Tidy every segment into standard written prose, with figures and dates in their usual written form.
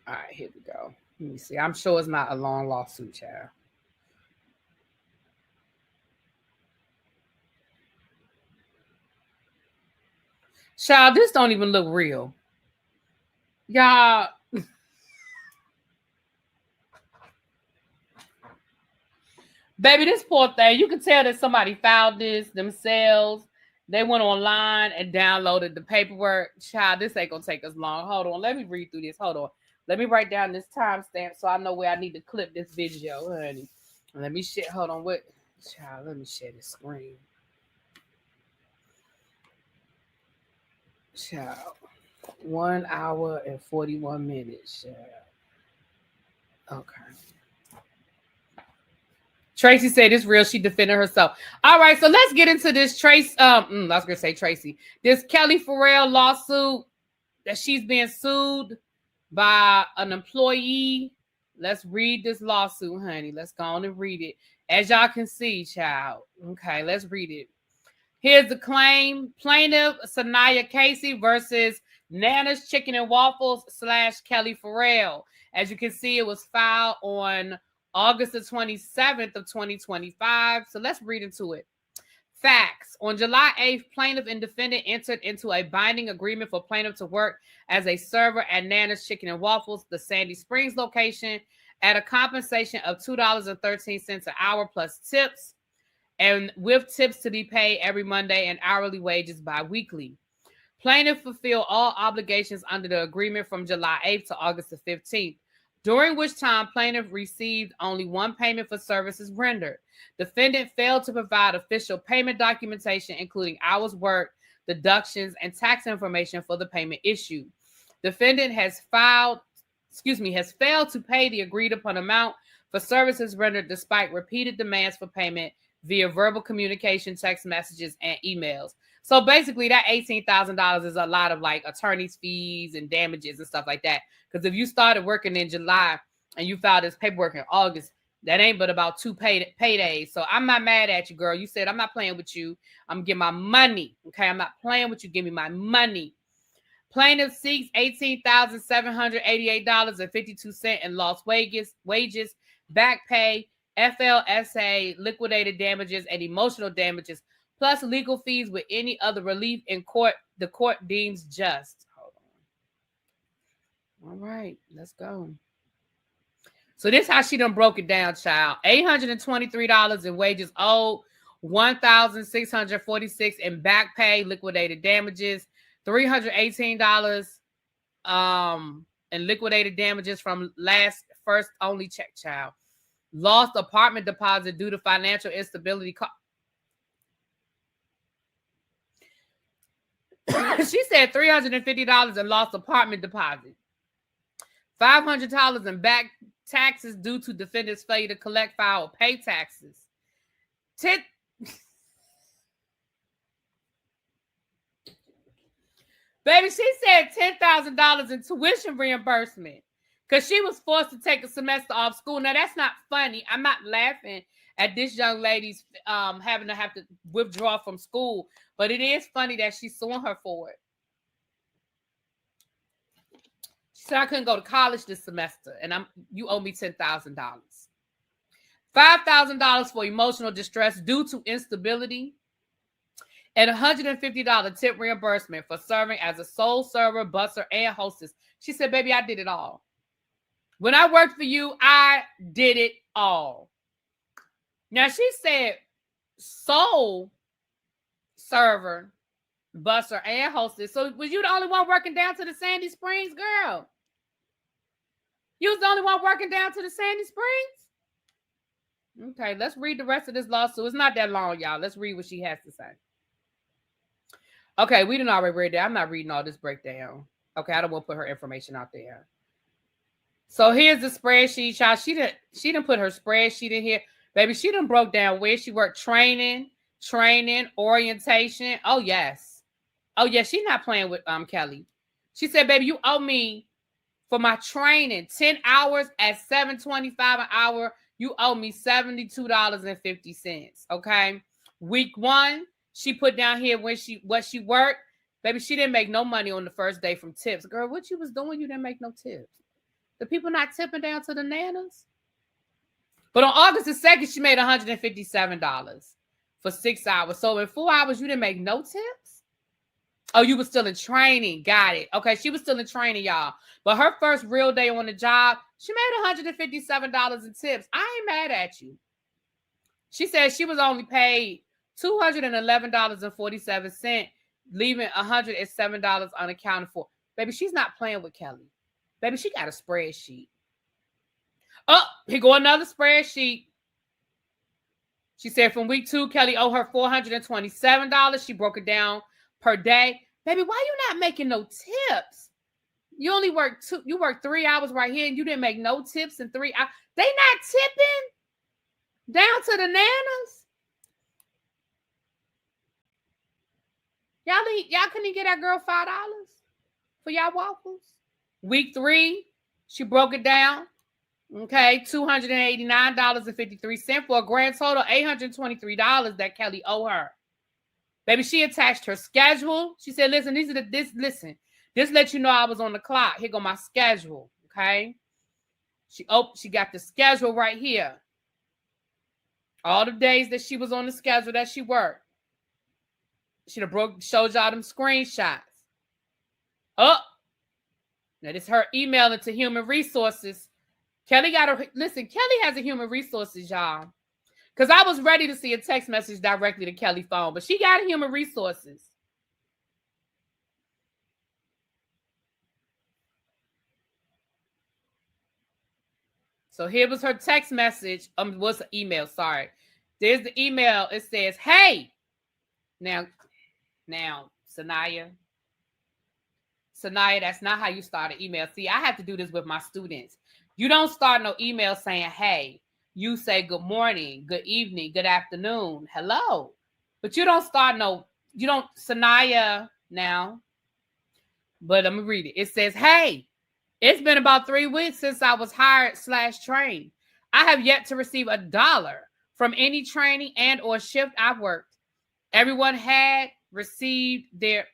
All right, here we go. Let me see. I'm sure it's not a long lawsuit, child. Child, this don't even look real. Y'all. Baby, this poor thing, you can tell that somebody filed this themselves. They went online and downloaded the paperwork. Child, this ain't gonna take us long. Hold on, let me read through this. Hold on. Let me write down this timestamp so I know where I need to clip this video, honey. Let me share. Hold on, what? Child, let me share this screen. Child, 1 hour and 41 minutes. Child. Okay. Tracy said it's real. She defended herself. All right, so let's get into this Tracy. I was gonna say Tracy. This Kelli Ferrell lawsuit that she's being sued by an employee. Let's read this lawsuit, honey. Let's go on and read it. As y'all can see, child. Okay, let's read it. Here's the claim. Plaintiff Sanaya Casey versus Nana's Chicken and Waffles / Kelli Ferrell. As you can see, it was filed on August the 27th of 2025. So let's read into it. Facts. On July 8th, plaintiff and defendant entered into a binding agreement for plaintiff to work as a server at Nana's Chicken and Waffles, the Sandy Springs location, at a compensation of $2.13 an hour plus tips, and with tips to be paid every Monday and hourly wages bi-weekly. Plaintiff fulfilled all obligations under the agreement from July 8th to August the 15th, during which time plaintiff received only one payment for services rendered. Defendant failed to provide official payment documentation, including hours worked, deductions, and tax information for the payment issued. Defendant has failed to pay the agreed upon amount for services rendered despite repeated demands for payment via verbal communication, text messages, and emails. So basically that $18,000 is a lot of like attorney's fees and damages and stuff like that. Because if you started working in July and you filed this paperwork in August, that ain't but about 2 paydays. So I'm not mad at you, girl. You said, I'm not playing with you. I'm getting my money. Okay, I'm not playing with you. Give me my money. Plaintiff seeks $18,788.52 in lost wages, back pay, FLSA, liquidated damages, and emotional damages, plus legal fees with any other relief in court the court deems just. Hold on. All right, let's go. So this is how she done broke it down, child. $823 in wages owed, $1,646 in back pay, liquidated damages, $318 in liquidated damages from first only check, child. Lost apartment deposit due to financial instability. She said $350 in lost apartment deposit. $500 in back taxes due to defendant's failure to collect, file, or pay taxes. Baby, she said $10,000 in tuition reimbursement because she was forced to take a semester off school. Now, that's not funny. I'm not laughing at this young lady's having to withdraw from school, but it is funny that she's suing her for it. She said, I couldn't go to college this semester, and you owe me $10,000. $5,000 for emotional distress due to instability, and $150 tip reimbursement for serving as a sole server, busser, and hostess. She said, baby, I did it all. When I worked for you, I did it all. Now, she said sole server, busser, and hostess. So was you the only one working down to the Sandy Springs, girl? You was the only one working down to the Sandy Springs? Okay, let's read the rest of this lawsuit. It's not that long, y'all. Let's read what she has to say. Okay, we didn't already read that. I'm not reading all this breakdown. Okay, I don't want to put her information out there. So here's the spreadsheet, y'all. She didn't put her spreadsheet in here. Baby, she done broke down where she worked, training, orientation. Oh, yes. She's not playing with Kelli. She said, baby, you owe me for my training 10 hours at $7.25 an hour. You owe me $72.50. Okay. Week 1, she put down here what she worked. Baby, she didn't make no money on the first day from tips. Girl, what you was doing, you didn't make no tips. The people not tipping down to the nanas. But on August the 2nd, she made $157 for 6 hours. So in 4 hours, you didn't make no tips? Oh, you were still in training. Got it. Okay, she was still in training, y'all. But her first real day on the job, she made $157 in tips. I ain't mad at you. She said she was only paid $211.47, leaving $107 unaccounted for. Baby, she's not playing with Kelli. Baby, she got a spreadsheet. Oh, here go another spreadsheet. She said from week 2, Kelli owed her $427. She broke it down per day. Baby, why you not making no tips? You only work 3 hours right here, and you didn't make no tips in 3 hours. They not tipping down to the nanas. Y'all couldn't get that girl $5 for y'all waffles. Week 3, she broke it down. Okay, $289.53 for a grand total $823 that Kelli owed her. Baby, she attached her schedule. She said, listen, this lets you know I was on the clock. Here go my schedule. Okay. She got the schedule right here. All the days that she was on the schedule that she worked. She showed y'all them screenshots. Oh, now this is her email into human resources. Kelli Kelli has a human resources, y'all. Because I was ready to see a text message directly to Kelli's phone, but she got human resources. So here was her text message. What's the email? Sorry. There's the email. It says, hey. Now, Sanaya, that's not how you start an email. See, I have to do this with my students. You don't start no email saying, hey. You say good morning, good evening, good afternoon, hello. But you don't Sanaya now. But let me read it. It says, hey, it's been about 3 weeks since I was hired/trained. I have yet to receive $1 from any training and or shift I've worked. Everyone had received their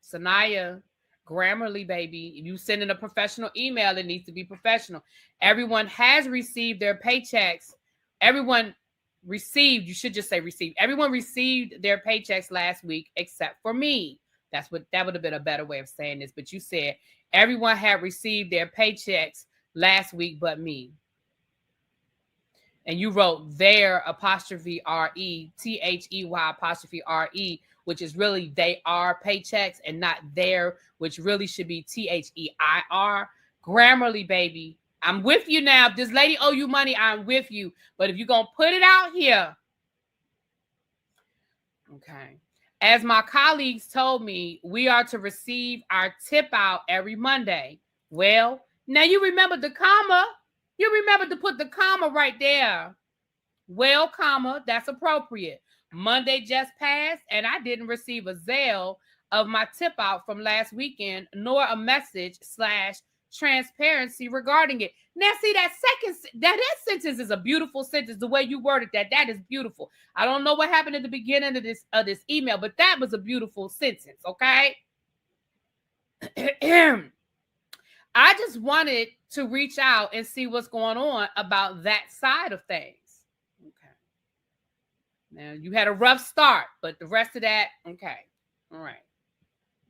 Sanaya. Grammarly, baby. If you send in a professional email, it needs to be professional. Everyone has received their paychecks. Everyone received, you should just say received. Everyone received their paychecks last week except for me. That would have been a better way of saying this. But you said everyone had received their paychecks last week but me. And you wrote their apostrophe R-E, T-H-E-Y apostrophe R-E, which is really they are paychecks and not their, which really should be T-H-E-I-R. Grammarly, baby. I'm with you now. If this lady owe you money, I'm with you. But if you're going to put it out here. Okay. As my colleagues told me, we are to receive our tip out every Monday. Well, now you remember the comma. You remember to put the comma right there. Well, comma, that's appropriate. Monday just passed, and I didn't receive a Zelle of my tip out from last weekend, nor a message/transparency regarding it. Now, see, that sentence is a beautiful sentence. The way you worded that is beautiful. I don't know what happened at the beginning of this email, but that was a beautiful sentence, okay? I just wanted to reach out and see what's going on about that side of things. Okay. Now, you had a rough start, but the rest of that, okay. All right.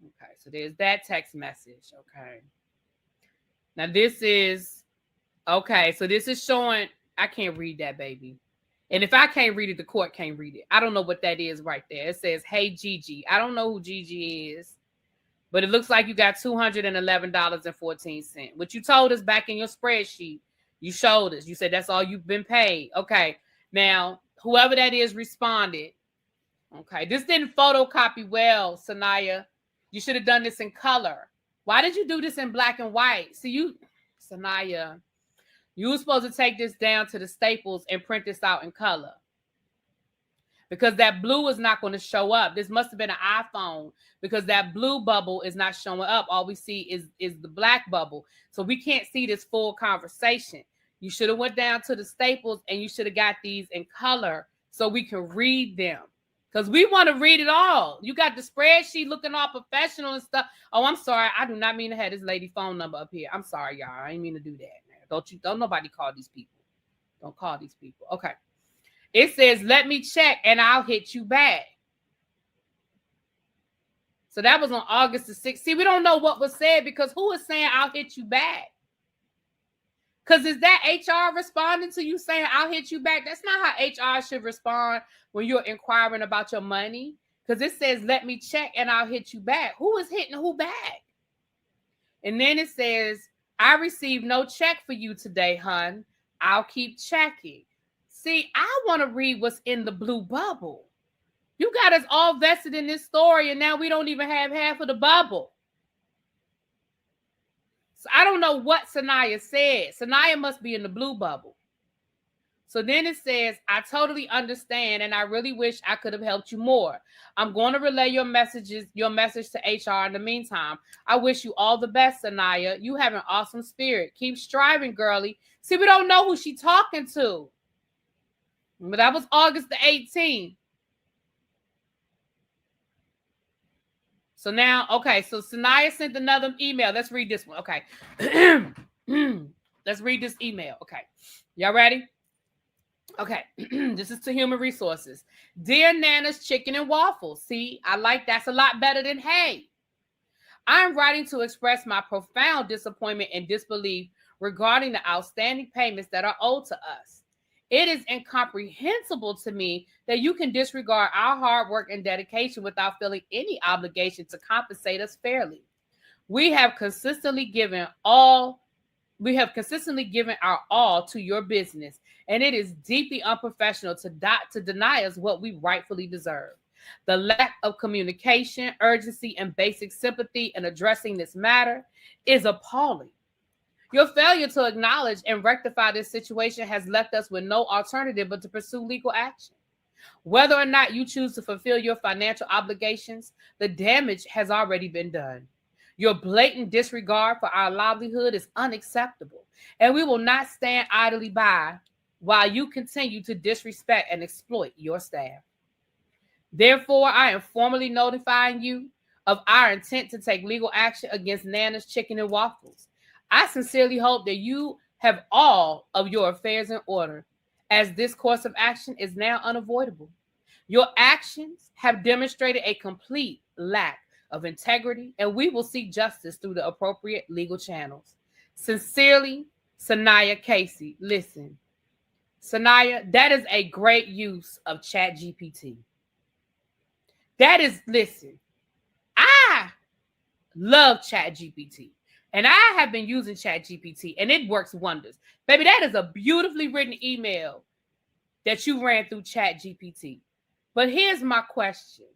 Okay, so there's that text message, okay. Now, this is showing, I can't read that, baby. And if I can't read it, the court can't read it. I don't know what that is right there. It says, hey, Gigi. I don't know who Gigi is. But it looks like you got $211.14. What you told us back in your spreadsheet, you showed us. You said that's all you've been paid. Okay. Now, whoever that is responded. Okay. This didn't photocopy well, Sanaya. You should have done this in color. Why did you do this in black and white? See, Sanaya, you were supposed to take this down to the Staples and print this out in color. Because that blue is not going to show up. This must have been an iPhone because that blue bubble is not showing up. All we see is the black bubble. So we can't see this full conversation. You should have went down to the Staples and you should have got these in color so we can read them. Because we want to read it all. You got the spreadsheet looking all professional and stuff. Oh, I'm sorry. I do not mean to have this lady phone number up here. I'm sorry, y'all. I didn't mean to do that. Don't nobody call these people. Don't call these people. Okay. It says, let me check and I'll hit you back. So that was on August the 6th. See, we don't know what was said because who is saying I'll hit you back? Because is that HR responding to you saying I'll hit you back? That's not how HR should respond when you're inquiring about your money. Because it says, let me check and I'll hit you back. Who is hitting who back? And then it says, I received no check for you today, hun. I'll keep checking. See, I want to read what's in the blue bubble. You got us all vested in this story, and now we don't even have half of the bubble. So I don't know what Sanaya said. Sanaya must be in the blue bubble. So then it says, I totally understand, and I really wish I could have helped you more. I'm going to relay your message to HR in the meantime. I wish you all the best, Sanaya. You have an awesome spirit. Keep striving, girly. See, we don't know who she's talking to. But that was August the 18th. So now, okay, so Sanaya sent another email. Let's read this one. Okay. Let's read this email. Okay. Y'all ready? Okay. This is to Human Resources. Dear Nana's Chicken and Waffles. See, I like that's a lot better than hey. I'm writing to express my profound disappointment and disbelief regarding the outstanding payments that are owed to us. It is incomprehensible to me that you can disregard our hard work and dedication without feeling any obligation to compensate us fairly. We have consistently given our all to your business, and it is deeply unprofessional to deny us what we rightfully deserve. The lack of communication, urgency, and basic sympathy in addressing this matter is appalling. Your failure to acknowledge and rectify this situation has left us with no alternative but to pursue legal action. Whether or not you choose to fulfill your financial obligations, the damage has already been done. Your blatant disregard for our livelihood is unacceptable, and we will not stand idly by while you continue to disrespect and exploit your staff. Therefore, I am formally notifying you of our intent to take legal action against Nana's Chicken and Waffles. I sincerely hope that you have all of your affairs in order, as this course of action is now unavoidable. Your actions have demonstrated a complete lack of integrity, and we will seek justice through the appropriate legal channels. Sincerely, Sanaya Casey. Listen, Sanaya, that is a great use of ChatGPT. Listen, I love ChatGPT. And I have been using ChatGPT, and it works wonders. Baby, that is a beautifully written email that you ran through ChatGPT. But here's my question.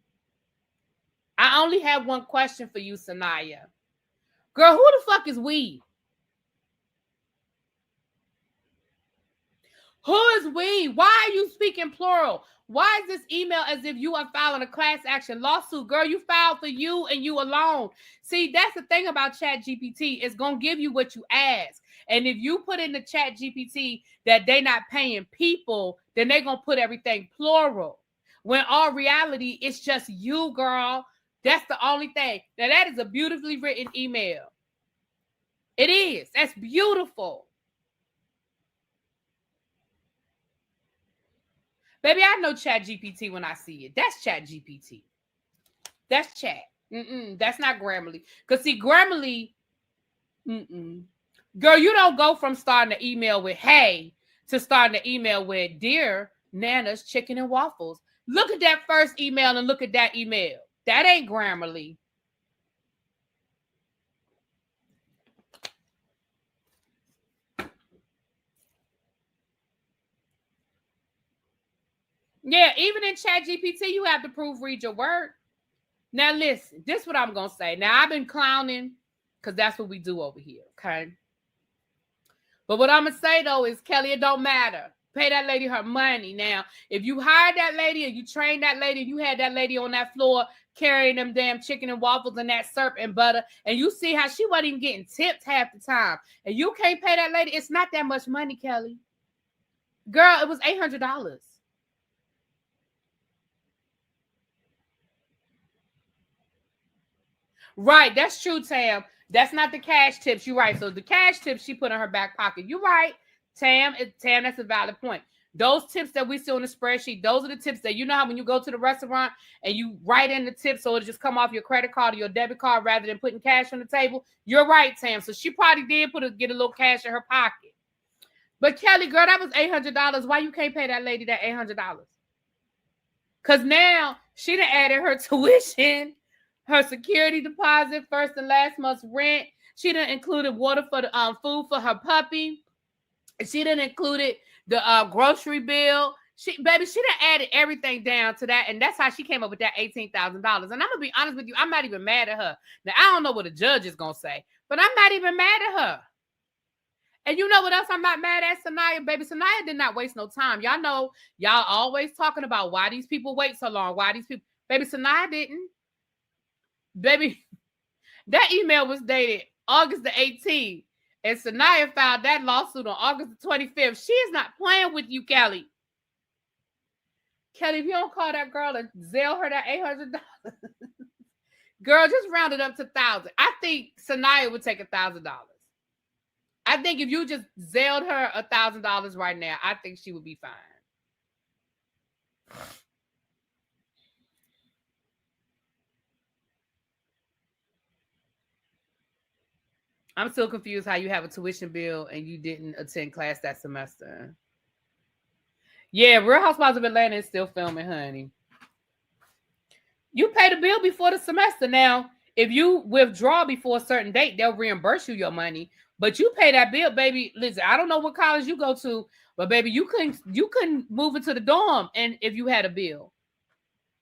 I only have one question for you, Sanaya. Girl, who the fuck is we? Who is we? Why are you speaking plural? Why is this email as if you are filing a class action lawsuit? Girl, you filed for you and you alone. See, that's the thing about ChatGPT. It's going to give you what you ask. And if you put in the ChatGPT that they're not paying people, then they're going to put everything plural. When all reality, it's just you, girl. That's the only thing. Now, that is a beautifully written email. It is. That's beautiful. Baby, I know ChatGPT when I see it. That's ChatGPT. That's Chat. That's not Grammarly. Because see, Grammarly, girl, you don't go from starting the email with hey to starting the email with dear Nana's Chicken and Waffles. Look at that first email and look at that email. That ain't Grammarly. Yeah, even in ChatGPT, you have to proofread your work. Now, listen, this is what I'm going to say. Now, I've been clowning because that's what we do over here, okay? But what I'm going to say, though, is, Kelly, it don't matter. Pay that lady her money. Now, if you hired that lady or you trained that lady, you had that lady on that floor carrying them damn chicken and waffles and that syrup and butter, and you see how she wasn't even getting tipped half the time, and you can't pay that lady, it's not that much money, Kelly. Girl, it was $800. Right, that's true, Tam. That's not the cash tips. You're right. So the cash tips she put in her back pocket. You're right, Tam. Tam, that's a valid point. Those tips that we see on the spreadsheet, those are the tips that you know how when you go to the restaurant and you write in the tips so it'll just come off your credit card or your debit card rather than putting cash on the table. You're right, Tam. So she probably did get a little cash in her pocket. But Kelly, girl, that was $800. Why you can't pay that lady that $800? Because now she done added her tuition, her security deposit, first and last month's rent. She done included water for the food for her puppy. She done included the grocery bill. She done added everything down to that, and that's how she came up with that $18,000. And I'm gonna be honest with you, I'm not even mad at her. Now I don't know what the judge is gonna say, but I'm not even mad at her. And you know what else I'm not mad at, Sanaya? Baby, Sanaya did not waste no time. Y'all know, y'all always talking about why these people wait so long. Why these people... Baby, Sanaya didn't. Baby, that email was dated August the 18th. And Sanaya filed that lawsuit on August the 25th. She is not playing with you, Kelly. Kelly, if you don't call that girl and Zelle her that $800, girl, just round it up to $1,000. I think Sanaya would take $1,000. I think if you just Zelled her $1,000 right now, I think she would be fine. I'm still confused how you have a tuition bill and you didn't attend class that semester. Yeah, Real Housewives of Atlanta is still filming, honey. You pay the bill before the semester. Now, if you withdraw before a certain date, they'll reimburse you your money. But you pay that bill, baby. Listen, I don't know what college you go to, but baby, you couldn't move into the dorm and if you had a bill.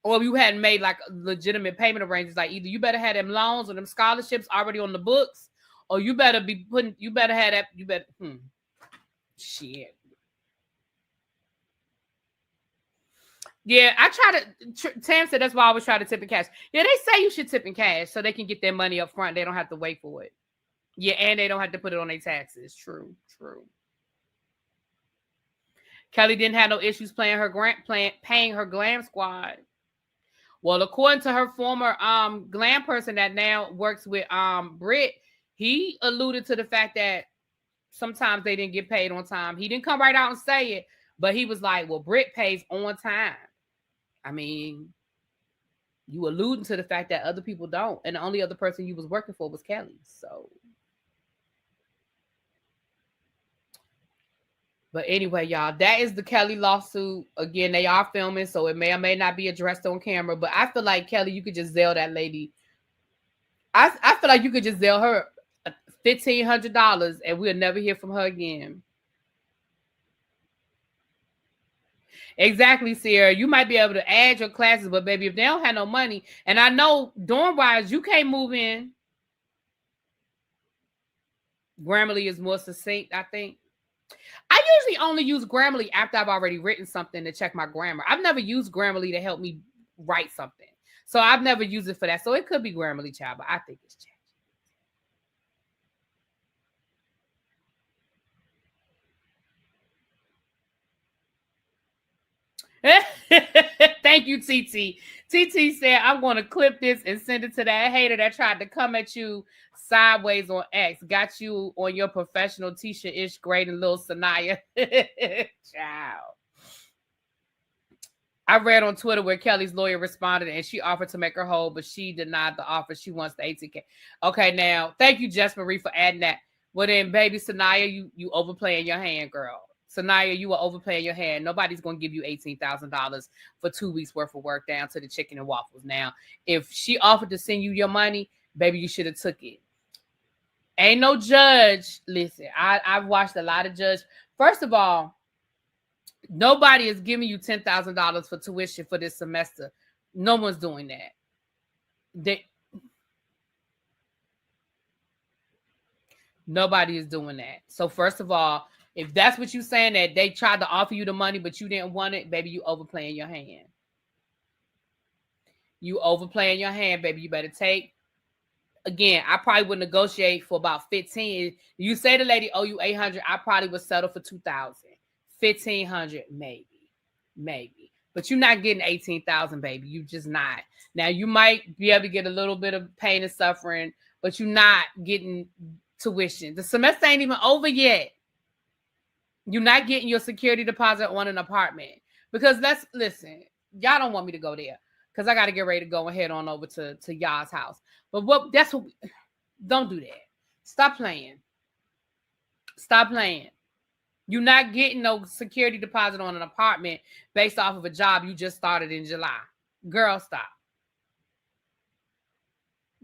Or if you hadn't made like legitimate payment arrangements, like either you better have them loans or them scholarships already on the books, or you better have that, shit. Yeah, I try to, Tam said that's why I always try to tip in cash. Yeah, they say you should tip in cash so they can get their money up front. They don't have to wait for it. Yeah, and they don't have to put it on their taxes. True. Kelly didn't have no issues paying her glam squad. Well, according to her former glam person that now works with Britt, he alluded to the fact that sometimes they didn't get paid on time. He didn't come right out and say it, but he was like, well, Britt pays on time. I mean, you alluding to the fact that other people don't, and the only other person you was working for was Kelly. So, but anyway, y'all, that is the Kelly lawsuit. Again, they are filming, so it may or may not be addressed on camera. But I feel like, Kelly, you could just Zelle that lady. I feel like you could just Zelle her $1,500 and we'll never hear from her again. Exactly, Sierra. You might be able to add your classes, but baby, if they don't have no money, and I know dorm-wise, you can't move in. Grammarly is more succinct, I think. I usually only use Grammarly after I've already written something to check my grammar. I've never used Grammarly to help me write something. So I've never used it for that. So it could be Grammarly, child, but I think it's Chat. Thank you, TT. TT said, I'm going to clip this and send it to that hater that tried to come at you sideways on X. Got you on your professional Tisha-ish grade and little Sanaya. Ciao. I read on Twitter where Kelly's lawyer responded and she offered to make her whole, but she denied the offer. She wants the $18K. Okay, now, thank you, Jess Marie, for adding that. Well, then, baby, Sanaya, you overplaying your hand, girl. Sanaya, you are overplaying your hand. Nobody's going to give you $18,000 for 2 weeks worth of work down to the chicken and waffles. Now, if she offered to send you your money, baby, you should have took it. Ain't no judge. Listen, I've watched a lot of judge. First of all, nobody is giving you $10,000 for tuition for this semester. No one's doing that. Nobody is doing that. So first of all, if that's what you're saying, that they tried to offer you the money, but you didn't want it, baby, you overplaying your hand. You overplaying your hand, baby. You better take. Again, I probably would negotiate for about 15. You say the lady owe you 800, I probably would settle for 2,000. 1,500, maybe. But you're not getting 18,000, baby. You just not. Now you might be able to get a little bit of pain and suffering, but you're not getting tuition. The semester ain't even over yet. You're not getting your security deposit on an apartment. Because listen, y'all don't want me to go there. Because I got to get ready to go and head on over to y'all's house. But don't do that. Stop playing. Stop playing. You're not getting no security deposit on an apartment based off of a job you just started in July. Girl, stop.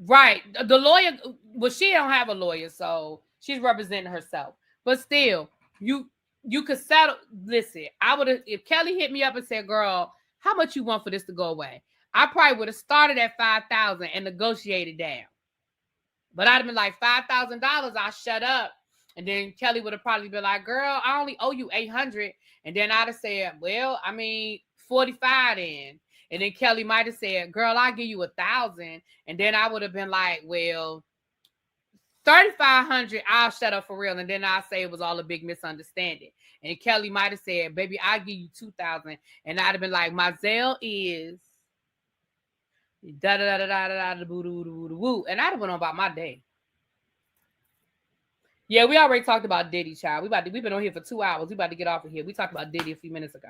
Right. The lawyer, well, she don't have a lawyer, so she's representing herself. But still, you could settle. Listen, I would have, if Kelly hit me up and said, girl, how much you want for this to go away? I probably would have started at $5,000 and negotiated down. But I'd have been like, $5,000, I'll shut up. And then Kelly would have probably been like, girl, I only owe you $800. And then I'd have said, well, I mean, 45 then. And then Kelly might have said, girl, I'll give you $1,000. And then I would have been like, well, 3,500, I'll shut up for real. And then I'll say it was all a big misunderstanding. And Kelly might have said, baby, I'll give you 2,000. And I'd have been like, my Zelle is da-da-da-da-da-da-da-boo-doo-doo-doo-woo. And I'd have went on about my day. Yeah, we already talked about Diddy, child. We've been on here for 2 hours. We about to get off of here. We talked about Diddy a few minutes ago.